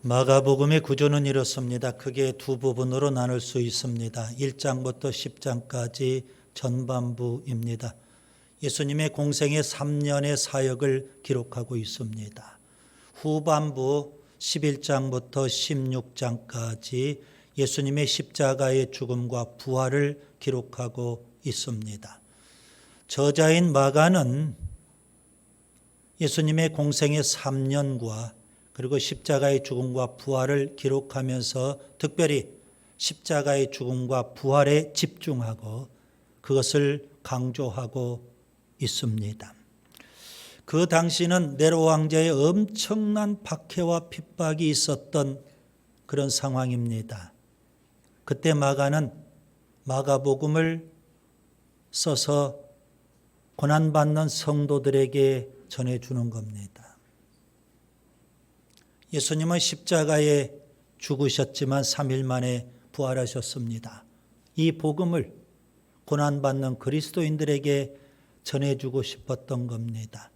마가복음의 구조는 이렇습니다. 크게 두 부분으로 나눌 수 있습니다. 1장부터 10장까지 전반부입니다. 예수님의 공생의 3년의 사역을 기록하고 있습니다. 후반부 11장부터 16장까지 예수님의 십자가의 죽음과 부활을 기록하고 있습니다. 저자인 마가는 예수님의 공생의 3년과 그리고 십자가의 죽음과 부활을 기록하면서 특별히 십자가의 죽음과 부활에 집중하고 그것을 강조하고 있습니다. 그 당시는 네로 왕자의 엄청난 박해와 핍박이 있었던 그런 상황입니다. 그때 마가는 마가복음을 써서 고난받는 성도들에게 전해주는 겁니다. 예수님은 십자가에 죽으셨지만 3일 만에 부활하셨습니다. 이 복음을 고난받는 그리스도인들에게 전해주고 싶었던 겁니다.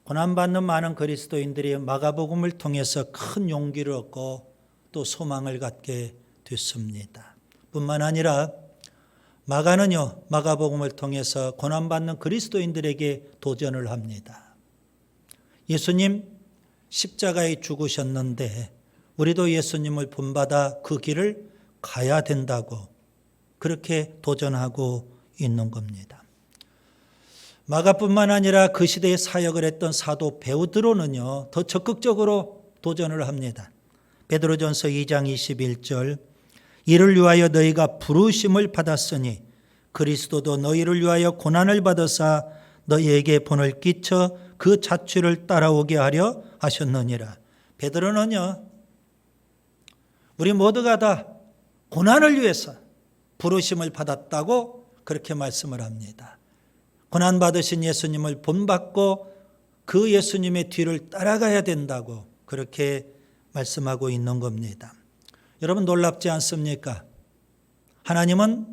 고난받는 많은 그리스도인들이 마가복음을 통해서 큰 용기를 얻고 또 소망을 갖게 됐습니다. 뿐만 아니라 마가는요, 마가복음을 통해서 고난받는 그리스도인들에게 도전을 합니다. 예수님 십자가에 죽으셨는데 우리도 예수님을 본받아 그 길을 가야 된다고 그렇게 도전하고 있는 겁니다. 마가뿐만 아니라 그 시대에 사역을 했던 사도 베드로는요, 더 적극적으로 도전을 합니다. 베드로전서 2장 21절 이를 위하여 너희가 부르심을 받았으니 그리스도도 너희를 위하여 고난을 받으사 너희에게 본을 끼쳐 그 자취를 따라오게 하려 하셨느니라. 베드로는요, 우리 모두가 다 고난을 위해서 부르심을 받았다고 그렇게 말씀을 합니다. 고난 받으신 예수님을 본받고 그 예수님의 뒤를 따라가야 된다고 그렇게 말씀하고 있는 겁니다. 여러분 놀랍지 않습니까? 하나님은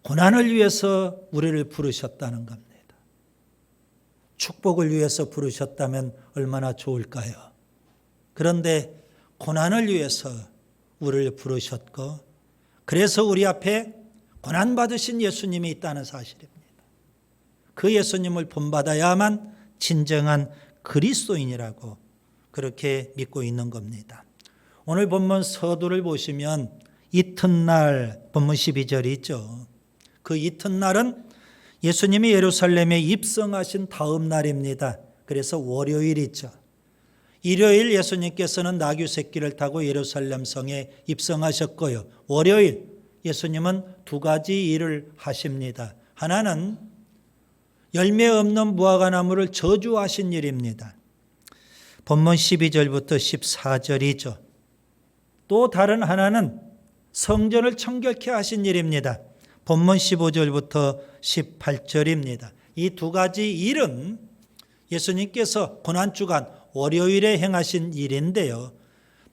고난을 위해서 우리를 부르셨다는 겁니다. 축복을 위해서 부르셨다면 얼마나 좋을까요? 그런데 고난을 위해서 우리를 부르셨고 그래서 우리 앞에 고난받으신 예수님이 있다는 사실입니다. 그 예수님을 본받아야만 진정한 그리스도인이라고 그렇게 믿고 있는 겁니다. 오늘 본문 서두를 보시면 이튿날 본문 12절이 있죠. 그 이튿날은 예수님이 예루살렘에 입성하신 다음 날입니다. 그래서 월요일이죠. 일요일 예수님께서는 나귀 새끼를 타고 예루살렘 성에 입성하셨고요. 월요일 예수님은 두 가지 일을 하십니다. 하나는 열매 없는 무화과나무를 저주하신 일입니다. 본문 12절부터 14절이죠. 또 다른 하나는 성전을 청결케 하신 일입니다. 본문 15절부터 18절입니다. 이 두 가지 일은 예수님께서 고난주간 월요일에 행하신 일인데요.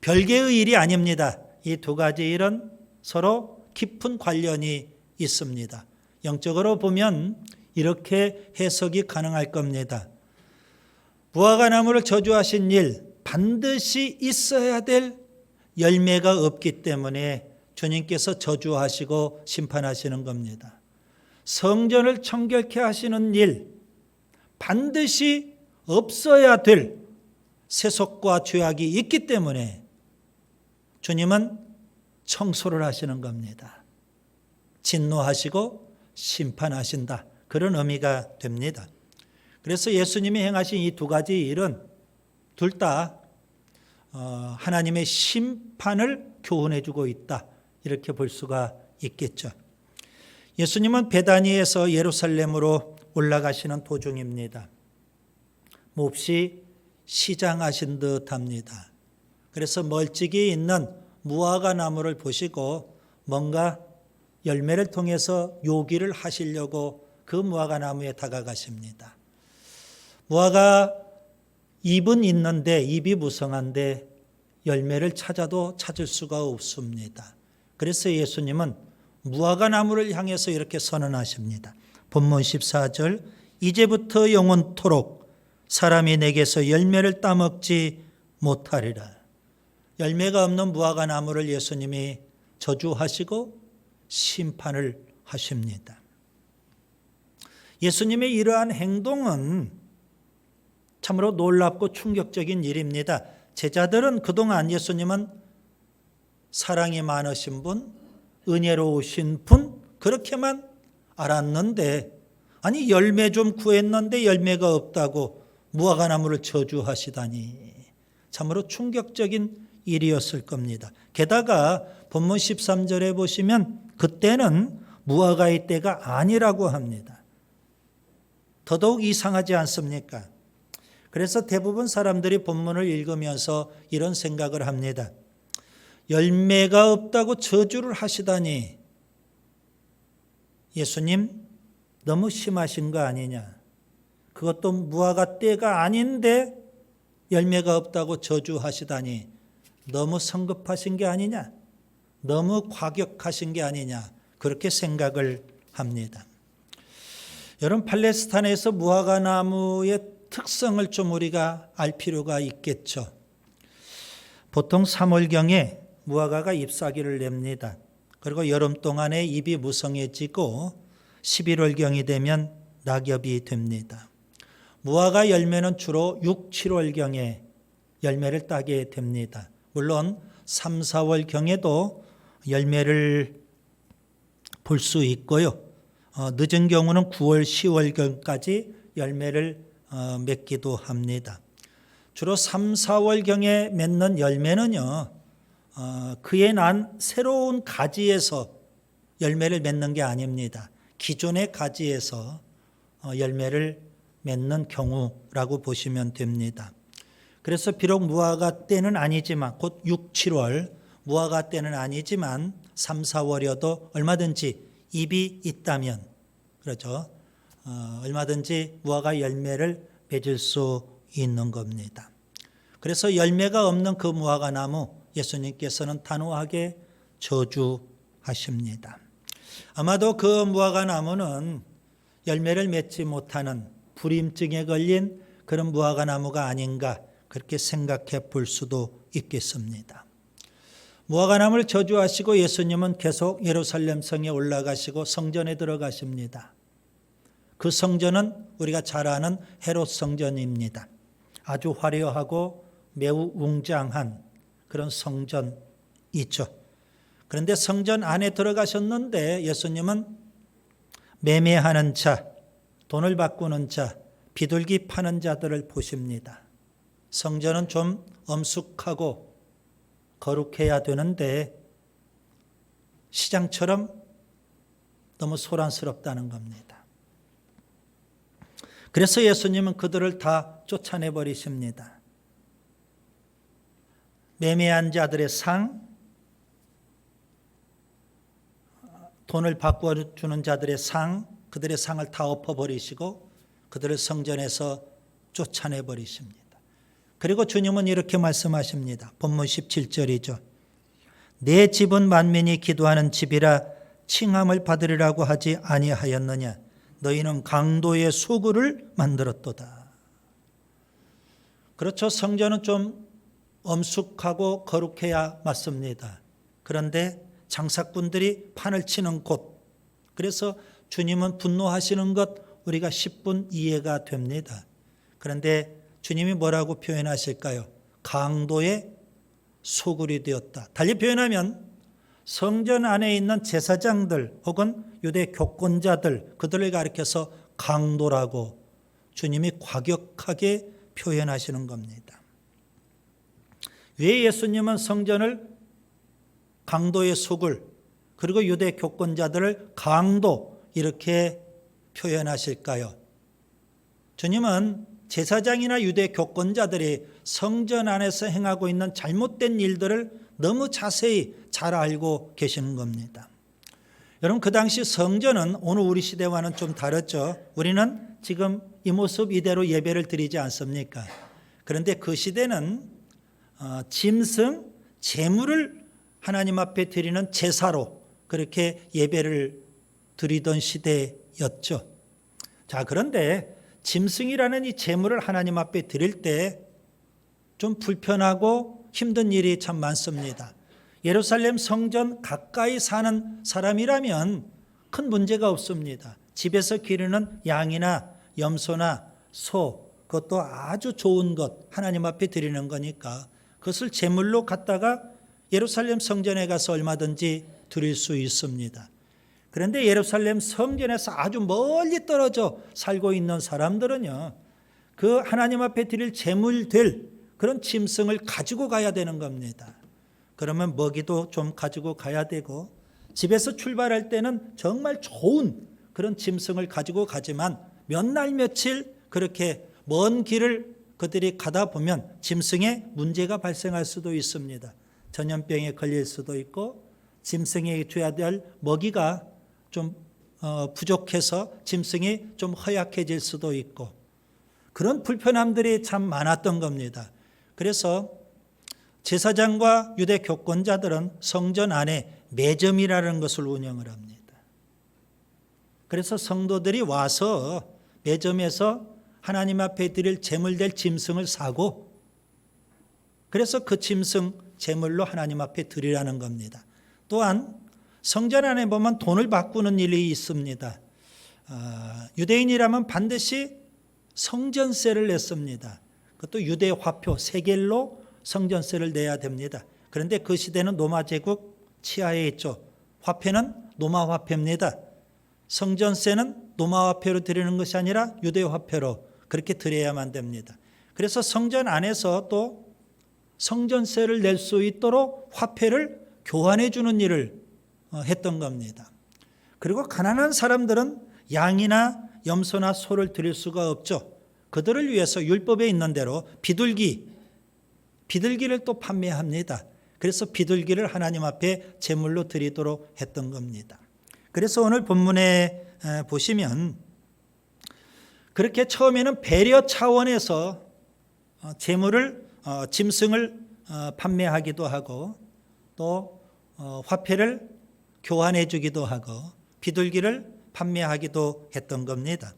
별개의 일이 아닙니다. 이 두 가지 일은 서로 깊은 관련이 있습니다. 영적으로 보면 이렇게 해석이 가능할 겁니다. 무화과나무를 저주하신 일, 반드시 있어야 될 열매가 없기 때문에 주님께서 저주하시고 심판하시는 겁니다. 성전을 청결케 하시는 일, 반드시 없어야 될 세속과 죄악이 있기 때문에 주님은 청소를 하시는 겁니다. 진노하시고 심판하신다. 그런 의미가 됩니다. 그래서 예수님이 행하신 이 두 가지 일은 둘 다 하나님의 심판을 교훈해 주고 있다. 이렇게 볼 수가 있겠죠. 예수님은 베다니에서 예루살렘으로 올라가시는 도중입니다. 몹시 시장하신 듯합니다. 그래서 멀찍이 있는 무화과 나무를 보시고 뭔가 열매를 통해서 요기를 하시려고 그 무화과 나무에 다가가십니다. 무화과 잎은 있는데 잎이 무성한데 열매를 찾아도 찾을 수가 없습니다. 그래서 예수님은 무화과 나무를 향해서 이렇게 선언하십니다. 본문 14절 이제부터 영원토록 사람이 내게서 열매를 따먹지 못하리라. 열매가 없는 무화과 나무를 예수님이 저주하시고 심판을 하십니다. 예수님의 이러한 행동은 참으로 놀랍고 충격적인 일입니다. 제자들은 그동안 예수님은 사랑이 많으신 분, 은혜로우신 분 그렇게만 알았는데 아니 열매 좀 구했는데 열매가 없다고 무화과 나무를 저주하시다니 참으로 충격적인 일이었을 겁니다. 게다가 본문 13절에 보시면 그때는 무화과의 때가 아니라고 합니다. 더더욱 이상하지 않습니까? 그래서 대부분 사람들이 본문을 읽으면서 이런 생각을 합니다. 열매가 없다고 저주를 하시다니 예수님 너무 심하신 거 아니냐. 그것도 무화과 때가 아닌데 열매가 없다고 저주하시다니 너무 성급하신 게 아니냐. 너무 과격하신 게 아니냐. 그렇게 생각을 합니다. 여러분 팔레스타인에서 무화과 나무의 특성을 좀 우리가 알 필요가 있겠죠. 보통 3월경에 무화과가 잎사귀를 냅니다. 그리고 여름 동안에 잎이 무성해지고 11월경이 되면 낙엽이 됩니다. 무화과 열매는 주로 6, 7월경에 열매를 따게 됩니다. 물론 3, 4월경에도 열매를 볼 수 있고요. 늦은 경우는 9월, 10월경까지 열매를 맺기도 합니다. 주로 3, 4월경에 맺는 열매는요. 그에 난 새로운 가지에서 열매를 맺는 게 아닙니다. 기존의 가지에서 열매를 맺는 경우라고 보시면 됩니다. 그래서 비록 무화과 때는 아니지만 곧 6, 7월 무화과 때는 아니지만 3, 4월이어도 얼마든지 잎이 있다면 그렇죠. 얼마든지 무화과 열매를 맺을 수 있는 겁니다. 그래서 열매가 없는 그 무화과 나무 예수님께서는 단호하게 저주하십니다. 아마도 그 무화과 나무는 열매를 맺지 못하는 불임증에 걸린 그런 무화과 나무가 아닌가 그렇게 생각해 볼 수도 있겠습니다. 무화과 나무를 저주하시고 예수님은 계속 예루살렘 성에 올라가시고 성전에 들어가십니다. 그 성전은 우리가 잘 아는 헤롯 성전입니다. 아주 화려하고 매우 웅장한 그런 성전이죠. 그런데 성전 안에 들어가셨는데 예수님은 매매하는 자, 돈을 바꾸는 자, 비둘기 파는 자들을 보십니다. 성전은 좀 엄숙하고 거룩해야 되는데 시장처럼 너무 소란스럽다는 겁니다. 그래서 예수님은 그들을 다 쫓아내버리십니다. 매매한 자들의 상, 돈을 바꿔주는 자들의 상, 그들의 상을 다 엎어버리시고 그들을 성전에서 쫓아내버리십니다. 그리고 주님은 이렇게 말씀하십니다. 본문 17절이죠. 내 집은 만민이 기도하는 집이라 칭함을 받으리라고 하지 아니하였느냐. 너희는 강도의 소굴을 만들었도다. 그렇죠. 성전은 좀 엄숙하고 거룩해야 맞습니다. 그런데 장사꾼들이 판을 치는 곳, 그래서 주님은 분노하시는 것 우리가 10분 이해가 됩니다. 그런데 주님이 뭐라고 표현하실까요? 강도의 소굴이 되었다. 달리 표현하면 성전 안에 있는 제사장들 혹은 유대 교권자들 그들을 가리켜서 강도라고 주님이 과격하게 표현하시는 겁니다. 왜 예수님은 성전을 강도의 소굴 그리고 유대 교권자들을 강도 이렇게 표현하실까요? 주님은 제사장이나 유대 교권자들이 성전 안에서 행하고 있는 잘못된 일들을 너무 자세히 잘 알고 계시는 겁니다. 여러분 그 당시 성전은 오늘 우리 시대와는 좀 다르죠. 우리는 지금 이 모습 이대로 예배를 드리지 않습니까? 그런데 그 시대는 짐승, 제물을 하나님 앞에 드리는 제사로 그렇게 예배를 드리던 시대였죠. 자, 그런데 짐승이라는 이 제물을 하나님 앞에 드릴 때 좀 불편하고 힘든 일이 참 많습니다. 예루살렘 성전 가까이 사는 사람이라면 큰 문제가 없습니다. 집에서 기르는 양이나 염소나 소, 그것도 아주 좋은 것 하나님 앞에 드리는 거니까 그것을 제물로 갖다가 예루살렘 성전에 가서 얼마든지 드릴 수 있습니다. 그런데 예루살렘 성전에서 아주 멀리 떨어져 살고 있는 사람들은요, 그 하나님 앞에 드릴 제물 될 그런 짐승을 가지고 가야 되는 겁니다. 그러면 먹이도 좀 가지고 가야 되고, 집에서 출발할 때는 정말 좋은 그런 짐승을 가지고 가지만 몇 날 며칠 그렇게 먼 길을 그들이 가다 보면 짐승에 문제가 발생할 수도 있습니다. 전염병에 걸릴 수도 있고, 짐승에게 줘야 될 먹이가 좀 부족해서 짐승이 좀 허약해질 수도 있고, 그런 불편함들이 참 많았던 겁니다. 그래서 제사장과 유대 교권자들은 성전 안에 매점이라는 것을 운영을 합니다. 그래서 성도들이 와서 매점에서 하나님 앞에 드릴 제물될 짐승을 사고, 그래서 그 짐승 제물로 하나님 앞에 드리라는 겁니다. 또한 성전 안에 보면 돈을 바꾸는 일이 있습니다. 유대인이라면 반드시 성전세를 냈습니다. 그것도 유대 화표 세겔로 성전세를 내야 됩니다. 그런데 그 시대는 로마 제국 치하에 있죠. 화폐는 로마 화폐입니다. 성전세는 로마 화폐로 드리는 것이 아니라 유대 화폐로 그렇게 드려야만 됩니다. 그래서 성전 안에서 또 성전세를 낼 수 있도록 화폐를 교환해 주는 일을 했던 겁니다. 그리고 가난한 사람들은 양이나 염소나 소를 드릴 수가 없죠. 그들을 위해서 율법에 있는 대로 비둘기를 또 판매합니다. 그래서 비둘기를 하나님 앞에 제물로 드리도록 했던 겁니다. 그래서 오늘 본문에 보시면 그렇게 처음에는 배려 차원에서 제물을 짐승을 판매하기도 하고, 또 화폐를 교환해 주기도 하고 비둘기를 판매하기도 했던 겁니다.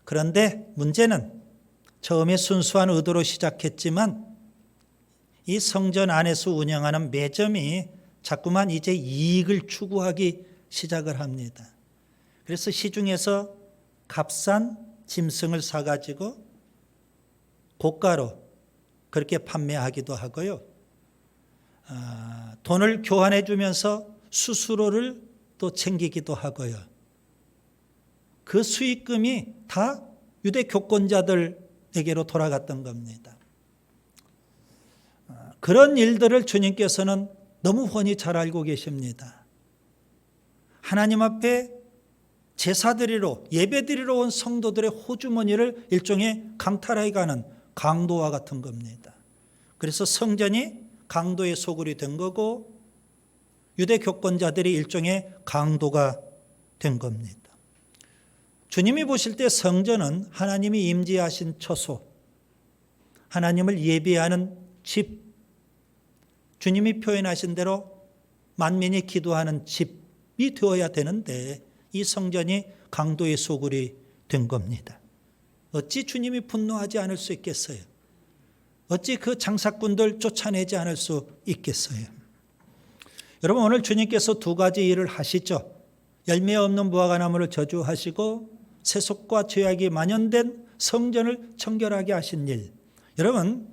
그런데 문제는 처음에 순수한 의도로 시작했지만 이 성전 안에서 운영하는 매점이 자꾸만 이제 이익을 추구하기 시작을 합니다. 그래서 시중에서 값싼 짐승을 사가지고 고가로 그렇게 판매하기도 하고요. 돈을 교환해 주면서 수수료를 또 챙기기도 하고요. 그 수익금이 다 유대 교권자들에게로 돌아갔던 겁니다. 그런 일들을 주님께서는 너무 훤히 잘 알고 계십니다. 하나님 앞에 제사드리러 예배드리러 온 성도들의 호주머니를 일종의 강탈해 가는 강도와 같은 겁니다. 그래서 성전이 강도의 소굴이 된 거고 유대 교권자들이 일종의 강도가 된 겁니다. 주님이 보실 때 성전은 하나님이 임재하신 처소, 하나님을 예배하는 집, 주님이 표현하신 대로 만민이 기도하는 집이 되어야 되는데 이 성전이 강도의 소굴이 된 겁니다. 어찌 주님이 분노하지 않을 수 있겠어요? 어찌 그 장사꾼들 쫓아내지 않을 수 있겠어요? 여러분, 오늘 주님께서 두 가지 일을 하시죠. 열매 없는 무화과나무를 저주하시고 세속과 죄악이 만연된 성전을 청결하게 하신 일. 여러분,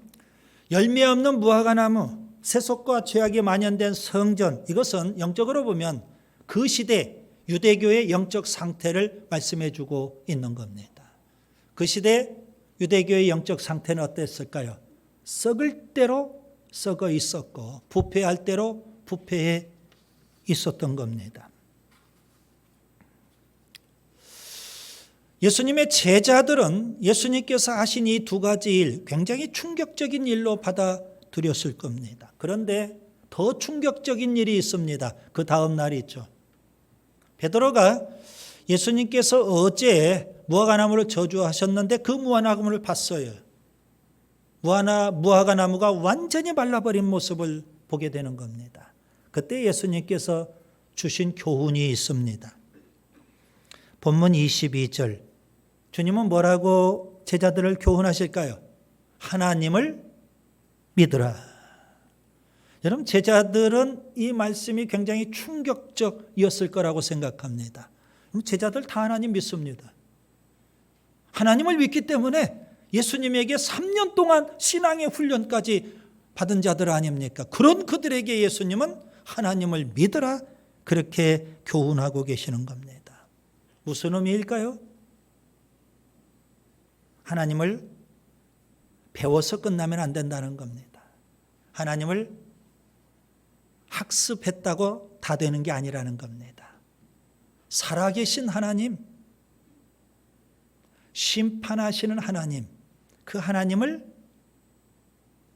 열매 없는 무화과나무, 세속과 죄악이 만연된 성전, 이것은 영적으로 보면 그 시대 유대교의 영적 상태를 말씀해 주고 있는 겁니다. 그 시대 유대교의 영적 상태는 어땠을까요? 썩을 대로 썩어 있었고 부패할 대로 부패해 있었던 겁니다. 예수님의 제자들은 예수님께서 하신 이 두 가지 일, 굉장히 충격적인 일로 받아들였을 겁니다. 그런데 더 충격적인 일이 있습니다. 그 다음 날이 있죠. 베드로가 예수님께서 어제 무화과나무를 저주하셨는데 그 무화과나무를 봤어요. 무화과나무가 완전히 말라버린 모습을 보게 되는 겁니다. 그때 예수님께서 주신 교훈이 있습니다. 본문 22절, 주님은 뭐라고 제자들을 교훈하실까요? 하나님을 믿으라. 여러분, 제자들은 이 말씀이 굉장히 충격적이었을 거라고 생각합니다. 제자들 다 하나님 믿습니다. 하나님을 믿기 때문에 예수님에게 3년 동안 신앙의 훈련까지 받은 자들 아닙니까? 그런 그들에게 예수님은 하나님을 믿으라 그렇게 교훈하고 계시는 겁니다. 무슨 의미일까요? 하나님을 배워서 끝나면 안 된다는 겁니다. 하나님을 학습했다고 다 되는 게 아니라는 겁니다. 살아계신 하나님, 심판하시는 하나님, 그 하나님을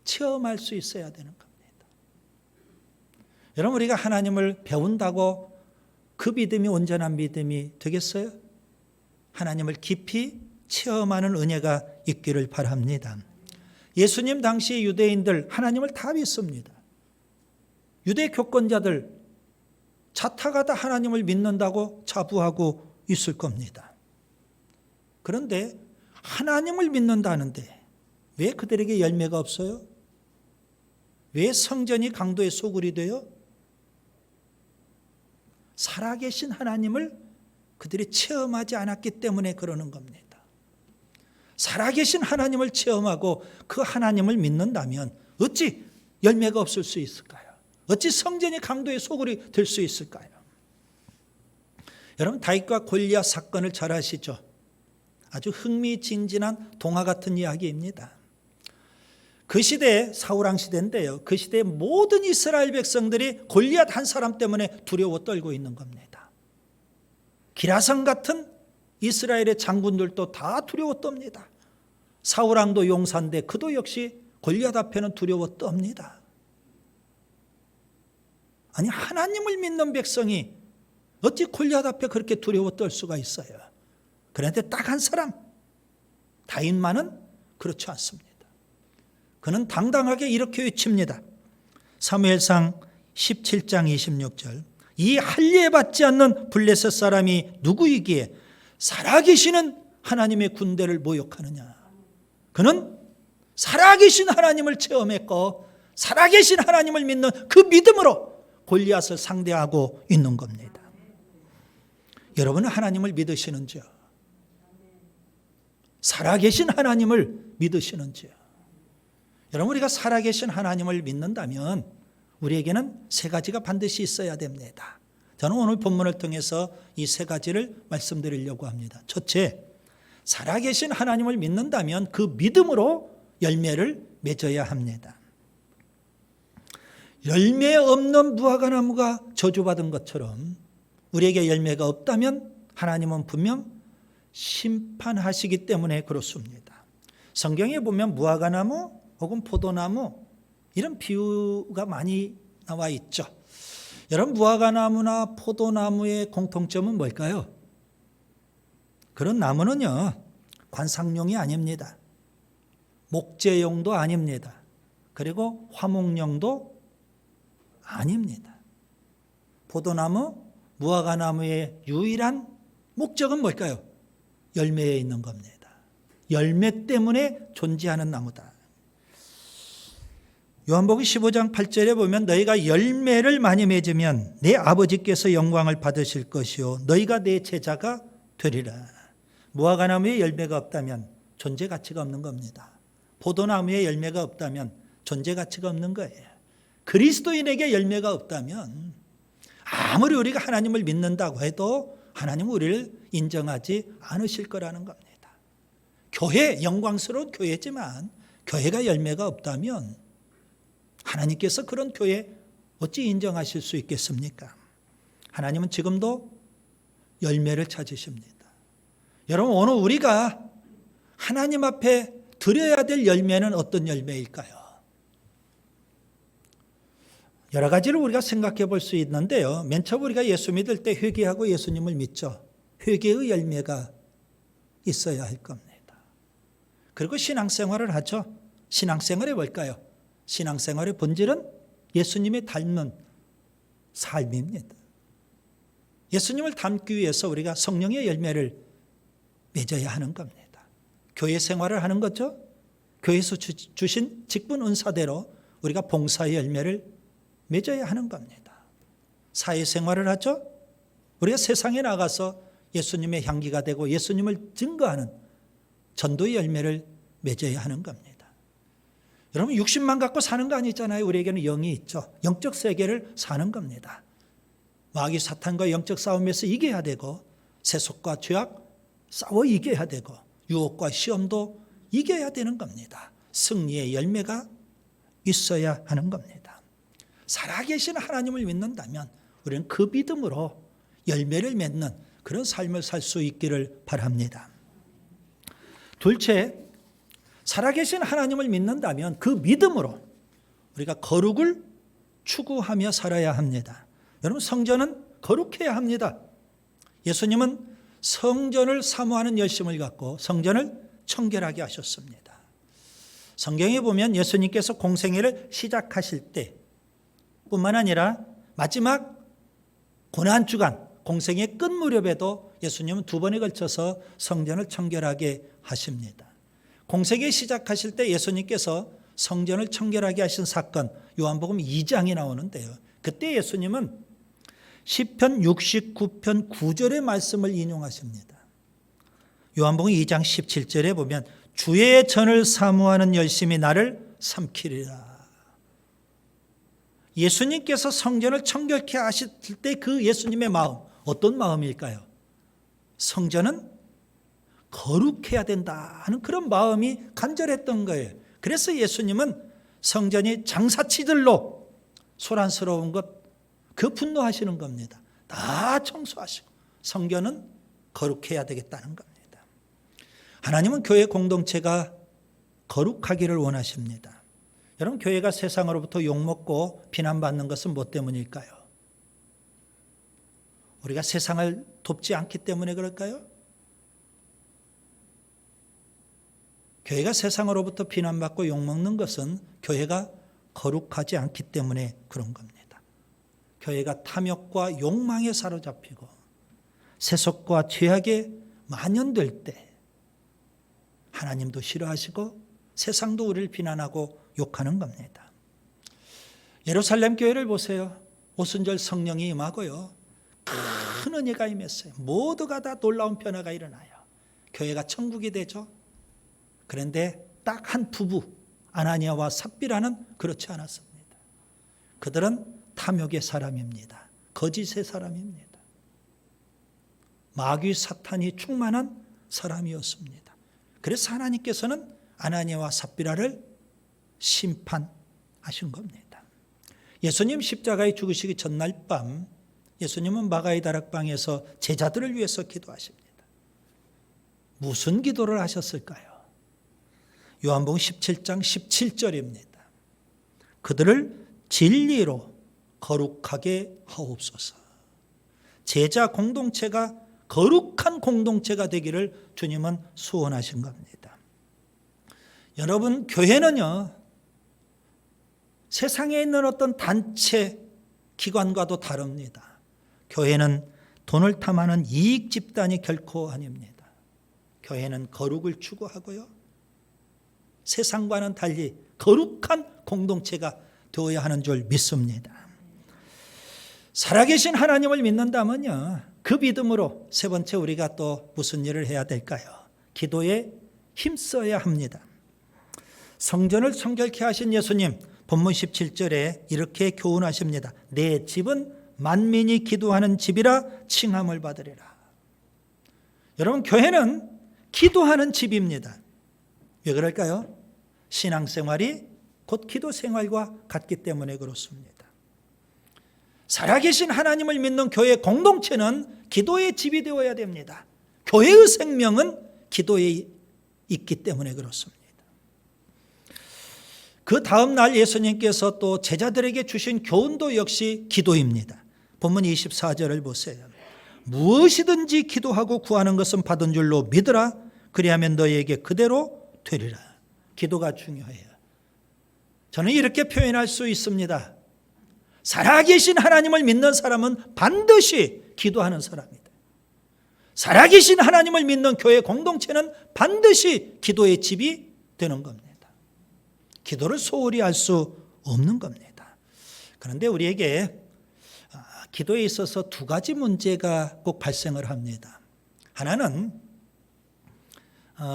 체험할 수 있어야 되는 겁니다. 여러분, 우리가 하나님을 배운다고 그 믿음이 온전한 믿음이 되겠어요? 하나님을 깊이 체험하는 은혜가 있기를 바랍니다. 예수님 당시 유대인들 하나님을 다 믿습니다. 유대 교권자들 자타가 다 하나님을 믿는다고 자부하고 있을 겁니다. 그런데 하나님을 믿는다는데 왜 그들에게 열매가 없어요? 왜 성전이 강도의 소굴이 돼요? 살아계신 하나님을 그들이 체험하지 않았기 때문에 그러는 겁니다. 살아계신 하나님을 체험하고 그 하나님을 믿는다면 어찌 열매가 없을 수 있을까요? 어찌 성전이 강도의 소굴이 될 수 있을까요? 여러분, 다윗과 골리앗 사건을 잘 아시죠? 아주 흥미진진한 동화 같은 이야기입니다. 그 시대, 사울왕 시대인데요, 그 시대의 모든 이스라엘 백성들이 골리앗 한 사람 때문에 두려워 떨고 있는 겁니다. 기라성 같은 이스라엘의 장군들도 다 두려워 떱니다. 사울왕도 용사인데 그도 역시 골리앗 앞에는 두려워 떱니다. 아니, 하나님을 믿는 백성이 어찌 골리앗 앞에 그렇게 두려워 떨 수가 있어요? 그런데 딱 한 사람, 다윗만은 그렇지 않습니다. 그는 당당하게 이렇게 외칩니다. 사무엘상 17장 26절. 이 할례 받지 않는 블레셋 사람이 누구이기에 살아계시는 하나님의 군대를 모욕하느냐. 그는 살아계신 하나님을 체험했고 살아계신 하나님을 믿는 그 믿음으로 골리앗을 상대하고 있는 겁니다. 여러분은 하나님을 믿으시는지요? 살아계신 하나님을 믿으시는지요? 여러분, 우리가 살아계신 하나님을 믿는다면 우리에게는 세 가지가 반드시 있어야 됩니다. 저는 오늘 본문을 통해서 이 세 가지를 말씀드리려고 합니다. 첫째, 살아계신 하나님을 믿는다면 그 믿음으로 열매를 맺어야 합니다. 열매 없는 무화과나무가 저주받은 것처럼 우리에게 열매가 없다면 하나님은 분명 심판하시기 때문에 그렇습니다. 성경에 보면 무화과나무 혹은 포도나무 이런 비유가 많이 나와 있죠. 여러분, 무화과나무나 포도나무의 공통점은 뭘까요? 그런 나무는요, 관상용이 아닙니다. 목재용도 아닙니다. 그리고 화목용도 아닙니다. 포도나무, 무화과나무의 유일한 목적은 뭘까요? 열매에 있는 겁니다. 열매 때문에 존재하는 나무다. 요한복음 15장 8절에 보면 너희가 열매를 많이 맺으면 내 아버지께서 영광을 받으실 것이요 너희가 내 제자가 되리라. 무화과나무에 열매가 없다면 존재 가치가 없는 겁니다. 포도나무에 열매가 없다면 존재 가치가 없는 거예요. 그리스도인에게 열매가 없다면 아무리 우리가 하나님을 믿는다고 해도 하나님은 우리를 인정하지 않으실 거라는 겁니다. 교회, 영광스러운 교회지만 교회가 열매가 없다면 하나님께서 그런 교회 어찌 인정하실 수 있겠습니까? 하나님은 지금도 열매를 찾으십니다. 여러분, 오늘 우리가 하나님 앞에 드려야 될 열매는 어떤 열매일까요? 여러 가지를 우리가 생각해 볼 수 있는데요. 맨 처음 우리가 예수 믿을 때 회개하고 예수님을 믿죠. 회개의 열매가 있어야 할 겁니다. 그리고 신앙생활을 하죠. 신앙생활이 뭘까요? 신앙생활의 본질은 예수님의 닮은 삶입니다. 예수님을 닮기 위해서 우리가 성령의 열매를 맺어야 하는 겁니다. 교회 생활을 하는 거죠. 교회에서 주신 직분 은사대로 우리가 봉사의 열매를 맺어야 하는 겁니다. 사회생활을 하죠. 우리가 세상에 나가서 예수님의 향기가 되고 예수님을 증거하는 전도의 열매를 맺어야 하는 겁니다. 여러분 60만 갖고 사는 거 아니잖아요. 우리에게는 영이 있죠. 영적 세계를 사는 겁니다. 마귀 사탄과 영적 싸움에서 이겨야 되고 세속과 죄악 싸워 이겨야 되고 유혹과 시험도 이겨야 되는 겁니다. 승리의 열매가 있어야 하는 겁니다. 살아계신 하나님을 믿는다면 우리는 그 믿음으로 열매를 맺는 그런 삶을 살 수 있기를 바랍니다. 둘째, 살아계신 하나님을 믿는다면 그 믿음으로 우리가 거룩을 추구하며 살아야 합니다. 여러분 성전은 거룩해야 합니다. 예수님은 성전을 사모하는 열심을 갖고 성전을 청결하게 하셨습니다. 성경에 보면 예수님께서 공생애를 시작하실 때 뿐만 아니라 마지막 고난주간 공생의 끝 무렵에도 예수님은 두 번에 걸쳐서 성전을 청결하게 하십니다. 공생애 시작하실 때 예수님께서 성전을 청결하게 하신 사건 요한복음 2장에 나오는데요. 그때 예수님은 시편 69편 9절의 말씀을 인용하십니다. 요한복음 2장 17절에 보면 주의 전을 사모하는 열심이 나를 삼키리라. 예수님께서 성전을 청결케 하실 때 그 예수님의 마음 어떤 마음일까요? 성전은 거룩해야 된다 하는 그런 마음이 간절했던 거예요. 그래서 예수님은 성전이 장사치들로 소란스러운 것 그 분노하시는 겁니다. 다 청소하시고 성전은 거룩해야 되겠다는 겁니다. 하나님은 교회 공동체가 거룩하기를 원하십니다. 여러분 교회가 세상으로부터 욕먹고 비난받는 것은 뭐 때문일까요? 우리가 세상을 돕지 않기 때문에 그럴까요? 교회가 세상으로부터 비난받고 욕먹는 것은 교회가 거룩하지 않기 때문에 그런 겁니다. 교회가 탐욕과 욕망에 사로잡히고 세속과 죄악에 만연될 때 하나님도 싫어하시고 세상도 우리를 비난하고 욕하는 겁니다. 예루살렘 교회를 보세요. 오순절 성령이 임하고요. 큰 은혜가 임했어요. 모두가 다 놀라운 변화가 일어나요. 교회가 천국이 되죠. 그런데 딱 한 부부 아나니아와 삽비라는 그렇지 않았습니다. 그들은 탐욕의 사람입니다. 거짓의 사람입니다. 마귀 사탄이 충만한 사람이었습니다. 그래서 하나님께서는 아나니아와 삽비라를 심판하신 겁니다. 예수님 십자가에 죽으시기 전날 밤 예수님은 마가의 다락방에서 제자들을 위해서 기도하십니다. 무슨 기도를 하셨을까요? 요한복음 17장 17절입니다. 그들을 진리로 거룩하게 하옵소서. 제자 공동체가 거룩한 공동체가 되기를 주님은 소원하신 겁니다. 여러분 교회는요 세상에 있는 어떤 단체 기관과도 다릅니다. 교회는 돈을 탐하는 이익 집단이 결코 아닙니다. 교회는 거룩을 추구하고요 세상과는 달리 거룩한 공동체가 되어야 하는 줄 믿습니다. 살아계신 하나님을 믿는다면요 그 믿음으로 세 번째 우리가 또 무슨 일을 해야 될까요? 기도에 힘써야 합니다. 성전을 청결케 하신 예수님 본문 17절에 이렇게 교훈하십니다. 내 집은 만민이 기도하는 집이라 칭함을 받으리라. 여러분 교회는 기도하는 집입니다. 왜 그럴까요? 신앙생활이 곧 기도생활과 같기 때문에 그렇습니다. 살아계신 하나님을 믿는 교회 공동체는 기도의 집이 되어야 됩니다. 교회의 생명은 기도에 있기 때문에 그렇습니다. 그 다음 날 예수님께서 또 제자들에게 주신 교훈도 역시 기도입니다. 본문 24절을 보세요. 무엇이든지 기도하고 구하는 것은 받은 줄로 믿으라. 그리하면 너희에게 그대로 되리라. 기도가 중요해요. 저는 이렇게 표현할 수 있습니다. 살아계신 하나님을 믿는 사람은 반드시 기도하는 사람이다. 살아계신 하나님을 믿는 교회 공동체는 반드시 기도의 집이 되는 겁니다. 기도를 소홀히 할 수 없는 겁니다. 그런데 우리에게 기도에 있어서 두 가지 문제가 꼭 발생을 합니다. 하나는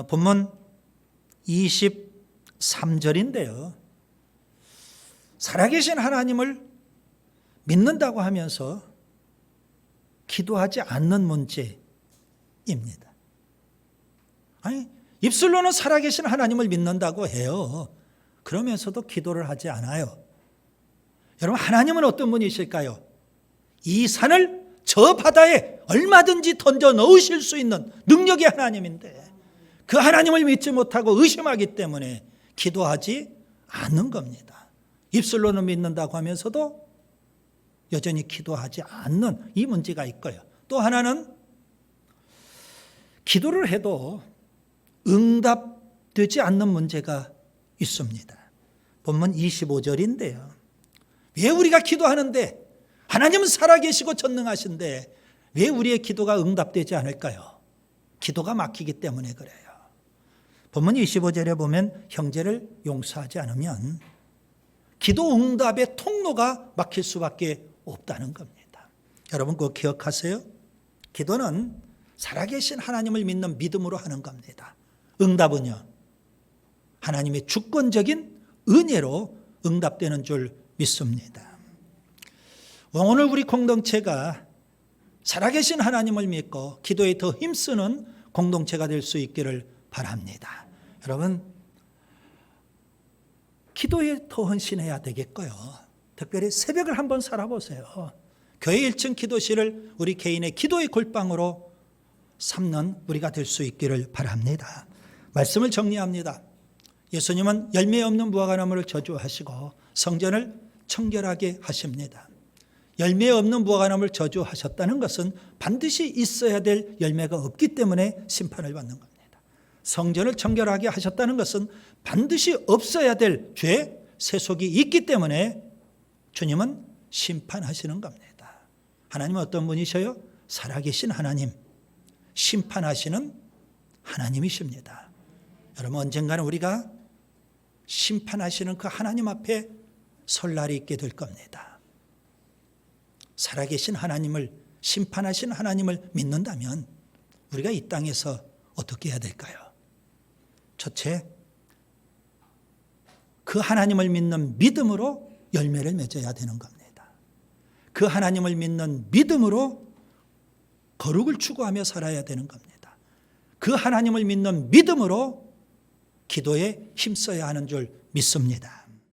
본문 23절인데요. 살아계신 하나님을 믿는다고 하면서 기도하지 않는 문제입니다. 아니, 입술로는 살아계신 하나님을 믿는다고 해요. 그러면서도 기도를 하지 않아요. 여러분, 하나님은 어떤 분이실까요? 이 산을 저 바다에 얼마든지 던져 넣으실 수 있는 능력의 하나님인데 그 하나님을 믿지 못하고 의심하기 때문에 기도하지 않는 겁니다. 입술로는 믿는다고 하면서도 여전히 기도하지 않는 이 문제가 있고요. 또 하나는 기도를 해도 응답되지 않는 문제가 있습니다. 본문 25절인데요. 왜 우리가 기도하는데 하나님은 살아계시고 전능하신데 왜 우리의 기도가 응답되지 않을까요? 기도가 막히기 때문에 그래요. 본문 25절에 보면 형제를 용서하지 않으면 기도 응답의 통로가 막힐 수밖에 없다는 겁니다. 여러분 꼭 기억하세요. 기도는 살아계신 하나님을 믿는 믿음으로 하는 겁니다. 응답은요, 하나님의 주권적인 은혜로 응답되는 줄 믿습니다. 오늘 우리 공동체가 살아계신 하나님을 믿고 기도에 더 힘쓰는 공동체가 될 수 있기를 바랍니다. 여러분, 기도에 더 헌신해야 되겠고요. 특별히 새벽을 한번 살아보세요. 교회 1층 기도실을 우리 개인의 기도의 골방으로 삼는 우리가 될 수 있기를 바랍니다. 말씀을 정리합니다. 예수님은 열매 없는 무화과나무를 저주하시고 성전을 청결하게 하십니다. 열매 없는 무화과나무를 저주하셨다는 것은 반드시 있어야 될 열매가 없기 때문에 심판을 받는 겁니다. 성전을 청결하게 하셨다는 것은 반드시 없어야 될 죄, 세속이 있기 때문에 주님은 심판하시는 겁니다. 하나님은 어떤 분이셔요? 살아계신 하나님, 심판하시는 하나님이십니다. 여러분, 언젠가는 우리가 심판하시는 그 하나님 앞에 설 날이 있게 될 겁니다. 살아계신 하나님을, 심판하신 하나님을 믿는다면 우리가 이 땅에서 어떻게 해야 될까요? 첫째, 그 하나님을 믿는 믿음으로 열매를 맺어야 되는 겁니다. 그 하나님을 믿는 믿음으로 거룩을 추구하며 살아야 되는 겁니다. 그 하나님을 믿는 믿음으로 기도에 힘써야 하는 줄 믿습니다.